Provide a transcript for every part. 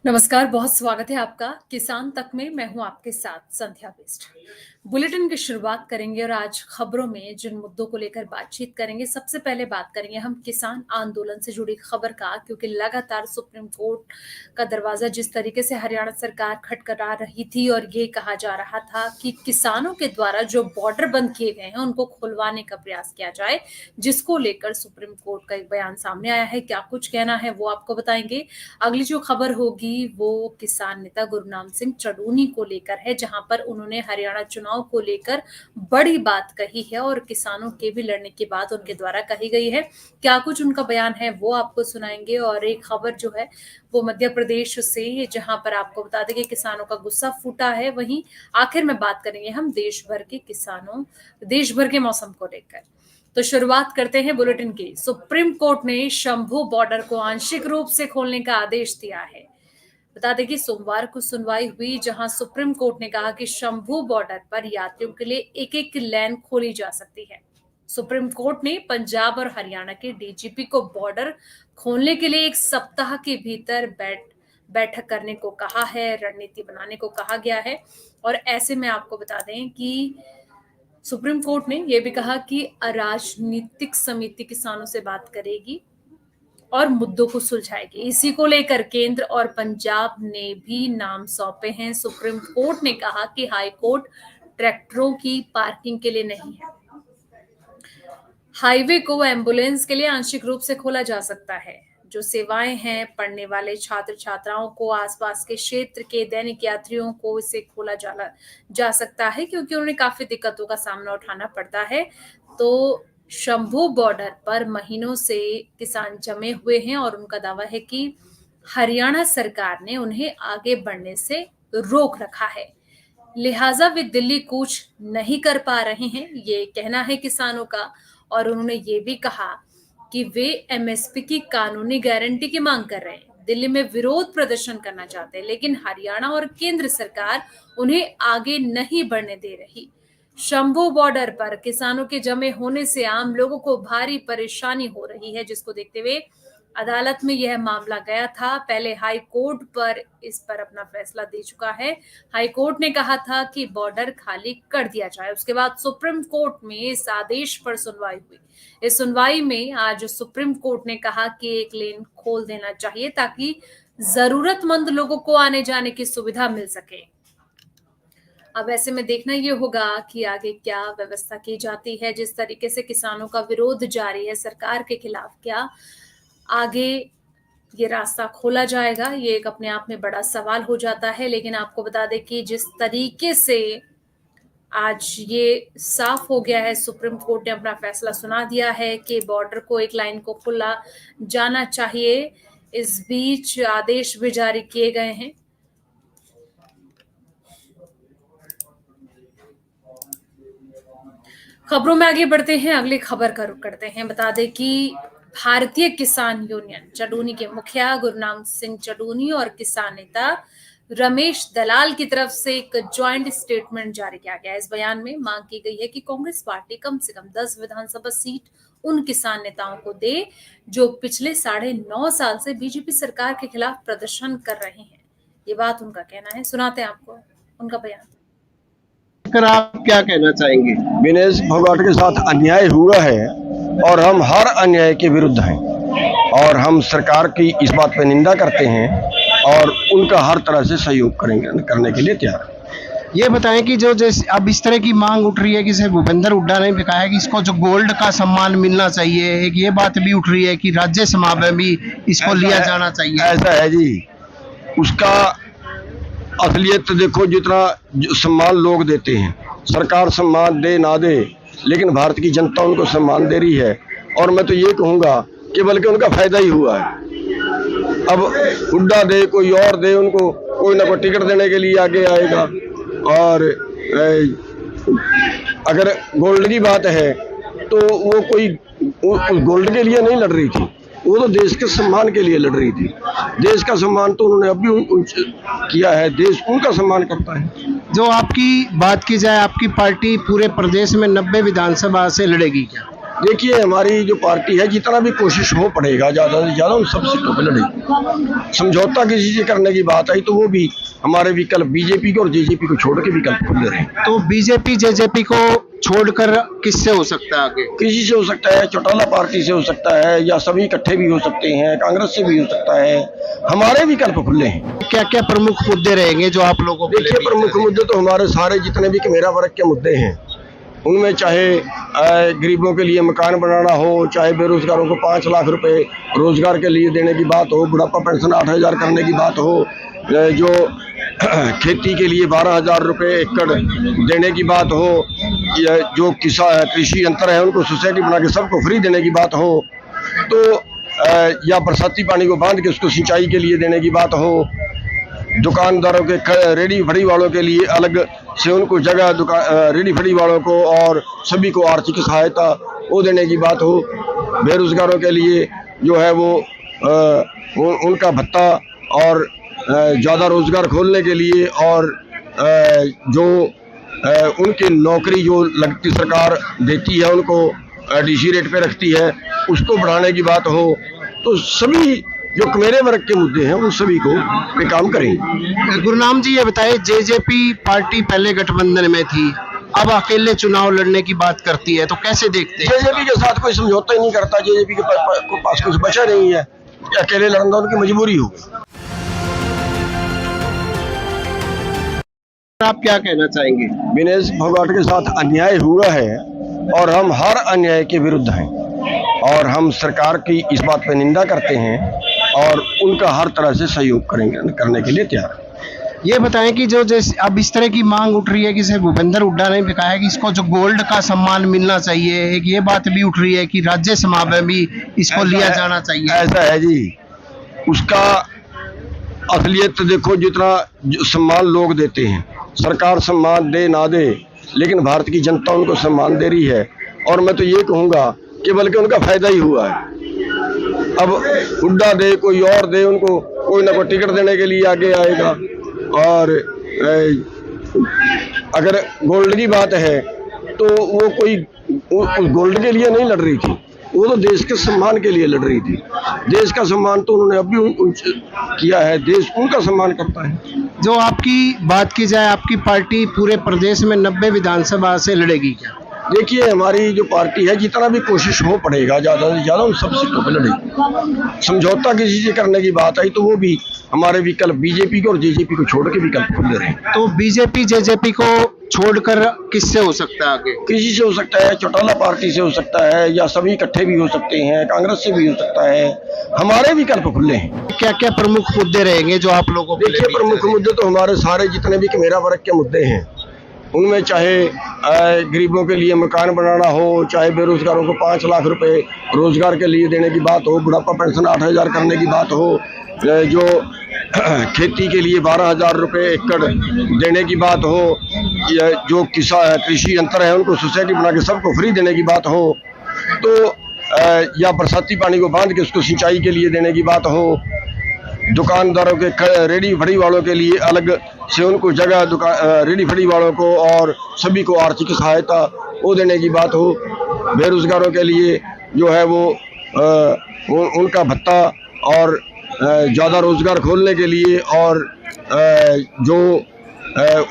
नमस्कार, बहुत स्वागत है आपका किसान तक में। मैं हूं आपके साथ संध्या बिष्ट। बुलेटिन की शुरुआत करेंगे और आज खबरों में जिन मुद्दों को लेकर बातचीत करेंगे, सबसे पहले बात करेंगे हम किसान आंदोलन से जुड़ी खबर का, क्योंकि लगातार सुप्रीम कोर्ट का दरवाजा जिस तरीके से हरियाणा सरकार खटखटा रही थी और ये कहा जा रहा था कि किसानों के द्वारा जो बॉर्डर बंद किए गए हैं उनको खुलवाने का प्रयास किया जाए, जिसको लेकर सुप्रीम कोर्ट का एक बयान सामने आया है। क्या कुछ कहना है वो आपको बताएंगे। अगली जो खबर होगी वो किसान नेता गुरनाम सिंह चडूनी को लेकर है, जहां पर उन्होंने हरियाणा चुनाव को लेकर बड़ी बात कही है और किसानों के भी लड़ने की बात उनके द्वारा कही गई है। क्या कुछ उनका बयान है वो आपको सुनाएंगे। और एक खबर जो है वो मध्य प्रदेश से, जहां पर आपको बता दें कि किसानों का गुस्सा फूटा है। वहीं आखिर में बात करेंगे हम देश भर के किसानों, देश भर के मौसम को लेकर। तो शुरुआत करते हैं बुलेटिन की। सुप्रीम कोर्ट ने शंभू बॉर्डर को आंशिक रूप से खोलने का आदेश दिया है। बता दें कि सोमवार को सुनवाई हुई, जहां सुप्रीम कोर्ट ने कहा कि शंभू बॉर्डर पर यात्रियों के लिए एक एक लेन खोली जा सकती है। सुप्रीम कोर्ट ने पंजाब और हरियाणा के डीजीपी को बॉर्डर खोलने के लिए एक सप्ताह के भीतर बैठक करने को कहा है, रणनीति बनाने को कहा गया है। और ऐसे में आपको बता दें कि सुप्रीम कोर्ट ने यह भी कहा कि राजनीतिक समिति किसानों से बात करेगी और मुद्दों को सुलझाएगी। इसी को लेकर केंद्र और पंजाब ने भी नाम सौंपे हैं। सुप्रीम कोर्ट ने कहा कि हाई कोर्ट ट्रैक्टरों की पार्किंग के लिए नहीं है। हाईवे को एम्बुलेंस के लिए आंशिक रूप से खोला जा सकता है। जो सेवाएं हैं, पढ़ने वाले छात्र छात्राओं को, आसपास के क्षेत्र के दैनिक यात्रियों को इसे खोला जा सकता है, क्योंकि उन्हें काफी दिक्कतों का सामना उठाना पड़ता है। तो शंभू बॉर्डर पर महीनों से किसान जमे हुए हैं और उनका दावा है कि हरियाणा सरकार ने उन्हें आगे बढ़ने से रोक रखा है, लिहाजा वे दिल्ली कूच नहीं कर पा रहे हैं, ये कहना है किसानों का। और उन्होंने ये भी कहा कि वे एमएसपी की कानूनी गारंटी की मांग कर रहे हैं, दिल्ली में विरोध प्रदर्शन करना चाहते हैं, लेकिन हरियाणा और केंद्र सरकार उन्हें आगे नहीं बढ़ने दे रही। शंभू बॉर्डर पर किसानों के जमे होने से आम लोगों को भारी परेशानी हो रही है, जिसको देखते हुए अदालत में यह मामला गया था। पहले हाई कोर्ट पर इस पर अपना फैसला दे चुका है। हाई कोर्ट ने कहा था कि बॉर्डर खाली कर दिया जाए। उसके बाद सुप्रीम कोर्ट में इस आदेश पर सुनवाई हुई। इस सुनवाई में आज सुप्रीम कोर्ट ने कहा कि एक लेन खोल देना चाहिए ताकि जरूरतमंद लोगों को आने जाने की सुविधा मिल सके। अब ऐसे में देखना ये होगा कि आगे क्या व्यवस्था की जाती है। जिस तरीके से किसानों का विरोध जारी है सरकार के खिलाफ, क्या आगे ये रास्ता खोला जाएगा, ये एक अपने आप में बड़ा सवाल हो जाता है। लेकिन आपको बता दें कि जिस तरीके से आज ये साफ हो गया है, सुप्रीम कोर्ट ने अपना फैसला सुना दिया है कि बॉर्डर को एक लाइन को खुला जाना चाहिए। इस बीच आदेश भी जारी किए गए हैं। खबरों में आगे बढ़ते हैं, अगली खबर का रुख करते हैं। बता दें कि भारतीय किसान यूनियन चडूनी के मुखिया गुरनाम सिंह चडूनी और किसान नेता रमेश दलाल की तरफ से एक ज्वाइंट स्टेटमेंट जारी किया गया। इस बयान में मांग की गई है कि कांग्रेस पार्टी कम से कम 10 विधानसभा सीट उन किसान नेताओं को दे जो पिछले 9.5 साल से बीजेपी सरकार के खिलाफ प्रदर्शन कर रहे हैं। ये बात उनका कहना है, सुनाते हैं आपको उनका बयान। आप क्या कहना चाहेंगे? विनेश फोगाट के साथ अन्याय हुआ है और हम हर अन्याय के विरुद्ध हैं और हम सरकार की इस बात पर निंदा करते हैं और उनका हर तरह से सहयोग करने के लिए तैयार हैं। ये बताएं कि जो जैसे अब इस तरह की मांग उठ रही है कि भूपेंद्र हुड्डा ने भी कहा है कि इसको जो गोल्ड का सम्मान मिलना चाहिए, एक ये बात भी उठ रही है कि राज्यसभा में भी इसको लिया जाना चाहिए। ऐसा है जी, उसका असलियत तो देखो, जितना सम्मान लोग देते हैं, सरकार सम्मान दे ना दे, लेकिन भारत की जनता उनको सम्मान दे रही है और मैं तो ये कहूँगा कि बल्कि उनका फायदा ही हुआ है। अब हुड्डा दे, कोई और दे, उनको कोई ना कोई टिकट देने के लिए आगे आएगा। और अगर गोल्ड की बात है तो वो कोई गोल्ड के लिए नहीं लड़ रही थी, वो तो देश के सम्मान के लिए लड़ रही थी। देश का सम्मान तो उन्होंने अब भी किया है, देश उनका सम्मान करता है। जो आपकी बात की जाए, आपकी पार्टी पूरे प्रदेश में 90 विधानसभा से लड़ेगी क्या? देखिए, हमारी जो पार्टी है, जितना भी कोशिश हो पड़ेगा ज़्यादा से ज़्यादा उन सब सीटों पे लड़ेगी। समझौता किसी से करने की बात आई तो वो भी हमारे विकल्प बीजेपी को और जेजेपी को छोड़ के विकल्प खुले रहे। तो बीजेपी जेजेपी को छोड़कर किससे हो सकता है आगे? किसी से हो सकता है, चौटाला पार्टी से हो सकता है, या सभी इकट्ठे भी हो सकते हैं, कांग्रेस से भी हो सकता है। हमारे विकल्प खुले हैं। क्या क्या प्रमुख मुद्दे रहेंगे जो आप लोगों को? देखिए, प्रमुख मुद्दे तो हमारे सारे जितने भी मेरा वर्ग के मुद्दे हैं, उनमें चाहे गरीबों के लिए मकान बनाना हो, चाहे बेरोजगारों को 5 लाख रुपए रोजगार के लिए देने की बात हो, बुढ़ापा पेंशन 8,000 करने की बात हो, जो खेती के लिए 12,000 रुपये एकड़ देने की बात हो, जो कृषि यंत्र है उनको सोसाइटी बना के सबको फ्री देने की बात हो, तो या बरसाती पानी को बांध के उसको सिंचाई के लिए देने की बात हो, दुकानदारों के रेडी फड़ी वालों के लिए अलग से उनको जगह रेडी फड़ी वालों को और सभी को आर्थिक सहायता वो देने की बात हो, बेरोजगारों के लिए जो है वो उनका भत्ता और ज़्यादा रोजगार खोलने के लिए और जो उनकी नौकरी जो लगती सरकार देती है उनको डीसी रेट पे रखती है उसको बढ़ाने की बात हो, तो सभी जो मेरे वर्ग के मुद्दे हैं उन सभी को पे काम करेंगे। गुरनाम जी ये बताइए, जेजेपी पार्टी पहले गठबंधन में थी, अब अकेले चुनाव लड़ने की बात करती है, तो कैसे देखते हैं? जेजेपी के साथ कोई समझौता ही नहीं करता, जेजेपी के पास कुछ बचा नहीं है, अकेले लड़ना उनकी मजबूरी हो। आप क्या कहना चाहेंगे? विनेश फोगाट के साथ अन्याय हुआ है और हम हर अन्याय के विरुद्ध हैं और हम सरकार की इस बात पर निंदा करते हैं और उनका हर तरह से सहयोग करने के लिए तैयार हैं। ये बताएं कि जो जैसे अब इस तरह की मांग उठ रही है कि भूपेंद्र हुड्डा ने भी कहा है कि इसको जो गोल्ड का सम्मान मिलना चाहिए, एक ये बात भी उठ रही है कि राज्यसभा में भी इसको लिया जाना चाहिए। ऐसा है जी, उसका असलियत तो देखो, जितना सम्मान लोग देते हैं, सरकार सम्मान दे ना दे, लेकिन भारत की जनता उनको सम्मान दे रही है और मैं तो ये कहूँगा कि बल्कि उनका फायदा ही हुआ है। अब हुड्डा दे कोई और दे, उनको कोई ना कोई टिकट देने के लिए आगे आएगा। और अगर गोल्ड की बात है तो वो कोई गोल्ड के लिए नहीं लड़ रही थी, वो तो देश के सम्मान के लिए लड़ रही थी। देश का सम्मान तो उन्होंने अभी किया है, देश उनका सम्मान करता है। जो आपकी बात की जाए, आपकी पार्टी पूरे प्रदेश में 90 विधानसभा से लड़ेगी क्या? देखिए, हमारी जो पार्टी है, जितना भी कोशिश हो पड़ेगा ज़्यादा से ज़्यादा उन सब सीटों पे लड़ेगी। समझौता किसी से करने की बात आई तो वो भी हमारे विकल्प बीजेपी को और जेजेपी को छोड़ के विकल्प खुले रहे। तो बीजेपी जेजेपी को छोड़कर किससे हो सकता है आगे? किसी से हो सकता है, चौटाला पार्टी से हो सकता है, या सभी इकट्ठे भी हो सकते हैं, कांग्रेस से भी हो सकता है। हमारे विकल्प खुले हैं। क्या क्या प्रमुख मुद्दे रहेंगे जो आप लोगों को? देखिए, प्रमुख मुद्दे तो हमारे सारे जितने भी मेरा वर्ग के मुद्दे हैं, उनमें चाहे गरीबों के लिए मकान बनाना हो, चाहे बेरोजगारों को 5 लाख रुपए रोजगार के लिए देने की बात हो, बुढ़ापा पेंशन 8,000 करने की बात हो, जो खेती के लिए 12,000 रुपये एकड़ देने की बात हो, जो कृषि यंत्र है उनको सोसाइटी बना के सबको फ्री देने की बात हो, तो या बरसाती पानी को बांध के उसको सिंचाई के लिए देने की बात हो, दुकानदारों के रेडी फड़ी वालों के लिए अलग से उनको जगह रेडी फड़ी वालों को और सभी को आर्थिक सहायता वो देने की बात हो, बेरोजगारों के लिए जो है वो उनका भत्ता और ज़्यादा रोजगार खोलने के लिए और जो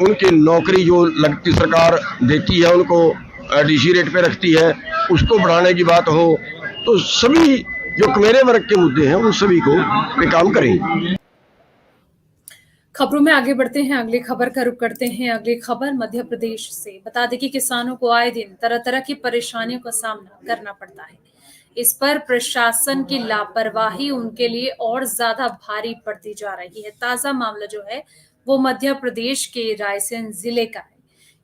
उनकी नौकरी जो लगती सरकार देती है उनको डीसी रेट पे रखती है उसको बढ़ाने की बात हो, तो सभी जो मेरे वर्ग के मुद्दे हैं उन सभी को पे काम करेंगे। खबरों में आगे बढ़ते हैं, अगली खबर का रुख करते हैं। अगली खबर मध्य प्रदेश से। बता दें कि किसानों को आए दिन तरह तरह की परेशानियों का सामना करना पड़ता है। इस पर प्रशासन की लापरवाही उनके लिए और ज्यादा भारी पड़ती जा रही है। ताजा मामला जो है वो मध्य प्रदेश के रायसेन जिले का है।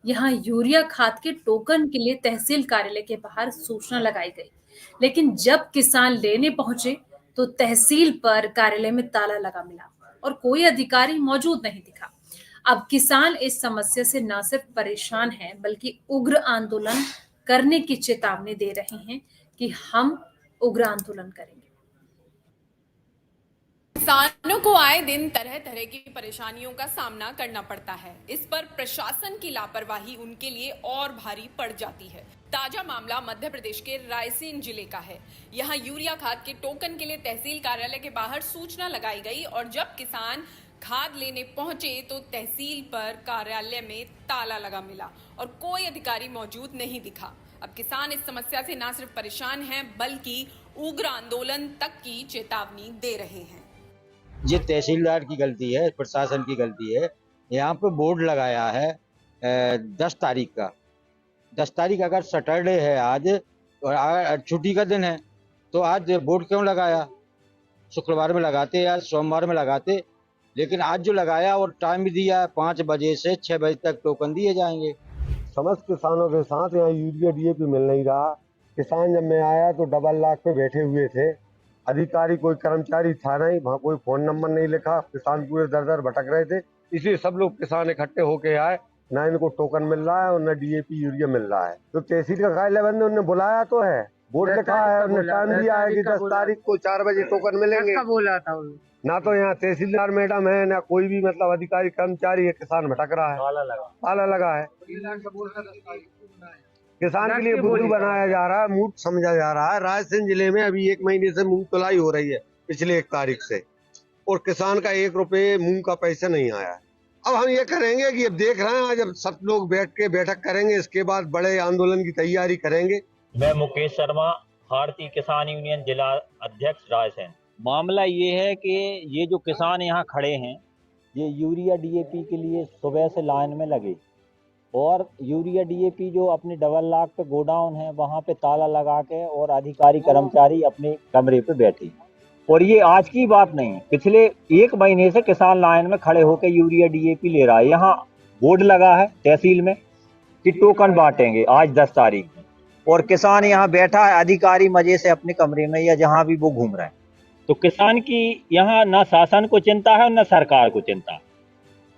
यहाँ यूरिया खाद के टोकन के लिए तहसील कार्यालय के बाहर सूचना लगाई गई, लेकिन जब किसान लेने पहुंचे तो तहसील पर कार्यालय में ताला लगा मिला और कोई अधिकारी मौजूद नहीं दिखा। अब किसान इस समस्या से न सिर्फ परेशान हैं, बल्कि उग्र आंदोलन करने की चेतावनी दे रहे हैं कि हम उग्र आंदोलन करेंगे। किसानों को आए दिन तरह तरह की परेशानियों का सामना करना पड़ता है। इस पर प्रशासन की लापरवाही उनके लिए और भारी पड़ जाती है। ताजा मामला मध्य प्रदेश के रायसेन जिले का है। यहाँ यूरिया खाद के टोकन के लिए तहसील कार्यालय के बाहर सूचना लगाई गई और जब किसान खाद लेने पहुंचे तो तहसील पर कार्यालय में ताला लगा मिला और कोई अधिकारी मौजूद नहीं दिखा। अब किसान इस समस्या से न सिर्फ परेशान हैं बल्कि उग्र आंदोलन तक की चेतावनी दे रहे हैं। ये तहसीलदार की गलती है, प्रशासन की गलती है। यहाँ पे बोर्ड लगाया है 10 तारीख का। 10 तारीख अगर सैटरडे है आज और छुट्टी का दिन है तो आज बोर्ड क्यों लगाया? शुक्रवार में लगाते या सोमवार में लगाते, लेकिन आज जो लगाया और टाइम भी दिया 5 बजे से 6 बजे तक टोकन दिए जाएंगे। समस्त किसानों के साथ यहाँ यूरिया डीएपी मिल नहीं रहा। किसान जब मैं आया तो डबल लाख पे बैठे हुए थे, अधिकारी कोई कर्मचारी था नहीं, वहाँ कोई फोन नंबर नहीं लिखा। किसान पूरे दर दर भटक रहे थे, इसलिए सब लोग किसान इकट्ठे होके आए। ना इनको टोकन मिल रहा है और न डीएपी यूरिया मिल रहा है। तो तहसील का कार्यालय बंद, उन्होंने बुलाया तो है, बोर्ड लिखा है, उन्होंने टाइम दिया है कि 10 तारीख को 4 बजे टोकन मिलेंगे। बोला था ना तो यहाँ तहसीलदार मैडम है ना कोई भी मतलब अधिकारी कर्मचारी है, किसान भटक रहा है, ताला लगा है। किसान के लिए बुद्धू बनाया जा रहा है, मूर्ख समझा जा रहा है। रायसेन जिले में अभी 1 महीने से मूंग तुलाई हो रही है पिछले 1 तारीख से, और किसान का 1 रुपये मूंग का पैसा नहीं आया है। अब हम ये करेंगे कि अब देख रहे हैं, जब सब लोग बैठ के बैठक करेंगे, इसके बाद बड़े आंदोलन की तैयारी करेंगे। मैं मुकेश शर्मा, भारतीय किसान यूनियन जिला अध्यक्ष रायसेन। मामला ये है कि ये जो किसान यहाँ खड़े हैं, ये यूरिया डीएपी के लिए सुबह से लाइन में लगे और यूरिया डीएपी जो अपने डबल लाख पे गोडाउन है वहाँ पे ताला लगा के और अधिकारी कर्मचारी अपने कमरे पे बैठे। और ये आज की बात नहीं है, पिछले 1 महीने से किसान लाइन में खड़े होकर यूरिया डीएपी ले रहा है। यहाँ बोर्ड लगा है तहसील में कि टोकन बांटेंगे आज 10 तारीख में, और किसान यहाँ बैठा है, अधिकारी मजे से अपने कमरे में या जहाँ भी वो घूम रहे हैं। तो किसान की यहाँ न शासन को चिंता है न सरकार को चिंता है।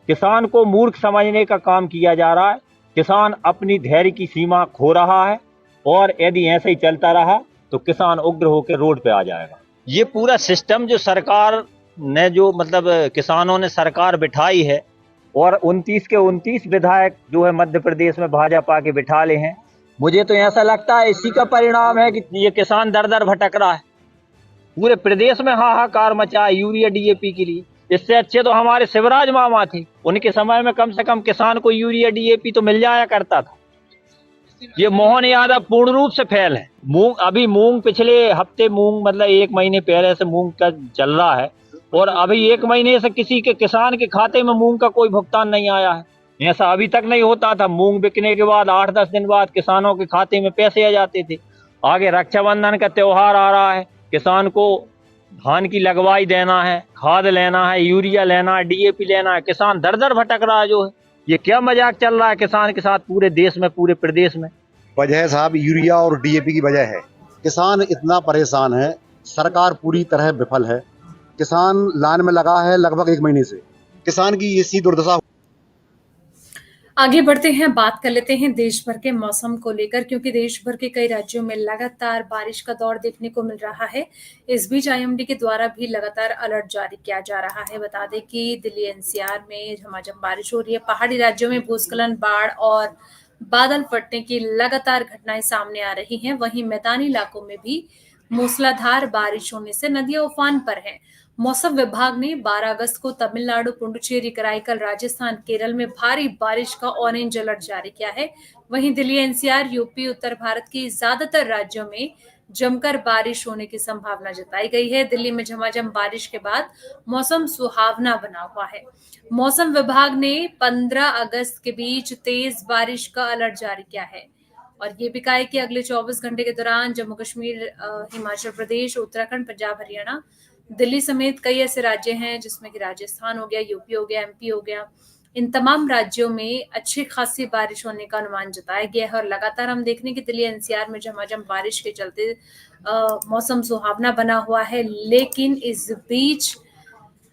किसान को मूर्ख समझने का काम किया जा रहा है। किसान अपनी धैर्य की सीमा खो रहा है और यदि ऐसे ही चलता रहा तो किसान उग्र होकर रोड पे आ जाएगा। ये पूरा सिस्टम जो सरकार ने जो मतलब किसानों ने सरकार बिठाई है और 29 के 29 विधायक जो है मध्य प्रदेश में भाजपा के बिठा ले हैं, मुझे तो ऐसा लगता है इसी का परिणाम है कि ये किसान दर दर भटक रहा है। पूरे प्रदेश में हाहाकार मचा है यूरिया डीएपी के लिए। इससे अच्छे तो हमारे शिवराज मामा थे, उनके समय में कम से कम किसान को यूरिया डीएपी तो मिल जाया करता था। ये मोहन यादव पूर्ण रूप से फेल है। मूंग पिछले हफ्ते मूंग मतलब 1 महीने पहले से मूंग का चल रहा है और अभी 1 महीने से किसी के किसान के खाते में मूंग का कोई भुगतान नहीं आया है। ऐसा अभी तक नहीं होता था। मूंग बिकने के बाद 8-10 दिन बाद किसानों के खाते में पैसे आ जाते थे। आगे रक्षाबंधन का त्योहार आ रहा है, किसान को धान की लगवाई देना है, खाद लेना है, यूरिया लेना है, डीएपी लेना है। किसान दर दर भटक रहा है। जो है ये क्या मजाक चल रहा है किसान के साथ पूरे देश में, पूरे प्रदेश में? वजह साहब यूरिया और डीएपी की वजह है। किसान इतना परेशान है, सरकार पूरी तरह विफल है। किसान लाइन में लगा है लगभग 1 महीने से। किसान की ऐसी दुर्दशा। आगे बढ़ते हैं, बात कर लेते हैं देश भर के मौसम को लेकर, क्योंकि देश भर के कई राज्यों में लगातार बारिश का दौर देखने को मिल रहा है। इस बीच आईएमडी के द्वारा भी लगातार अलर्ट जारी किया जा रहा है। बता दें कि दिल्ली एनसीआर में झमाझम बारिश हो रही है। पहाड़ी राज्यों में भूस्खलन, बाढ़ और बादल फटने की लगातार घटनाएं सामने आ रही हैं। वहीं मैदानी इलाकों में भी मूसलाधार बारिश होने से नदियां उफान पर हैं। मौसम विभाग ने 12 अगस्त को तमिलनाडु, पुडुचेरी, कराईकल, राजस्थान, केरल में भारी बारिश का ऑरेंज अलर्ट जारी किया है। वहीं दिल्ली एनसीआर, यूपी, उत्तर भारत के ज्यादातर राज्यों में जमकर बारिश होने की संभावना जताई गई है। दिल्ली में झमाझम बारिश के बाद मौसम सुहावना बना हुआ है। मौसम विभाग ने 15 अगस्त के बीच तेज बारिश का अलर्ट जारी किया है और ये भी कहा है कि अगले 24 घंटे के दौरान जम्मू कश्मीर, हिमाचल प्रदेश, उत्तराखंड, पंजाब, हरियाणा, दिल्ली समेत कई ऐसे राज्य हैं जिसमें कि राजस्थान हो गया, यूपी हो गया, एमपी हो गया, इन तमाम राज्यों में अच्छी खासी बारिश होने का अनुमान जताया गया है। और लगातार हम देख रहे हैं कि दिल्ली एनसीआर में झमाझम बारिश के चलते मौसम सुहावना बना हुआ है। लेकिन इस बीच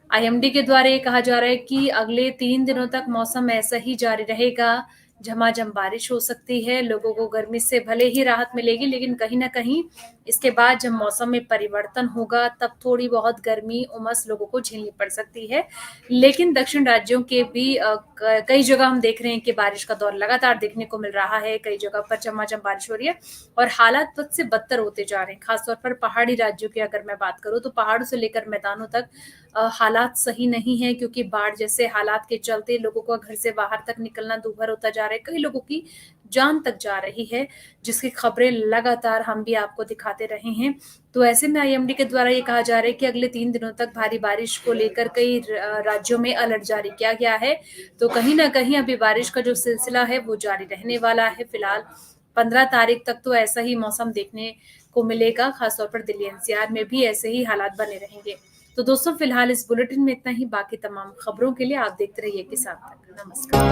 आईएमडी के द्वारा ये कहा जा रहा है कि अगले 3 दिनों तक मौसम ऐसा ही जारी रहेगा, झमाझम बारिश हो सकती है। लोगों को गर्मी से भले ही राहत मिलेगी, लेकिन कहीं ना कहीं इसके बाद जब मौसम में परिवर्तन होगा तब थोड़ी बहुत गर्मी उमस लोगों को झेलनी पड़ सकती है। लेकिन दक्षिण राज्यों के भी कई जगह हम देख रहे हैं कि बारिश का दौर लगातार देखने को मिल रहा है। कई जगह पर झमाझम बारिश हो रही है और हालात बद से बदतर होते जा रहे हैं। खासतौर पर पहाड़ी राज्यों की अगर मैं बात करूं तो पहाड़ों से लेकर मैदानों तक हालात सही नहीं है, क्योंकि बाढ़ जैसे हालात के चलते लोगों को घर से बाहर तक निकलना दूभर होता जा रहा है। कई लोगों की जान तक जा रही है, जिसकी खबरें लगातार हम भी आपको दिखाते रहे हैं। तो ऐसे में आईएमडी के द्वारा ये कहा जा रहा है कि अगले 3 दिनों तक भारी बारिश को लेकर कई राज्यों में अलर्ट जारी किया गया है। तो कहीं ना कहीं अभी बारिश का जो सिलसिला है वो जारी रहने वाला है। फिलहाल 15 तारीख तक तो ऐसा ही मौसम देखने को मिलेगा। खासतौर पर दिल्ली एनसीआर में भी ऐसे ही हालात बने रहेंगे। तो दोस्तों, फिलहाल इस बुलेटिन में इतना ही। बाकी तमाम खबरों के लिए आप देखते रहिए किसान तक। नमस्कार।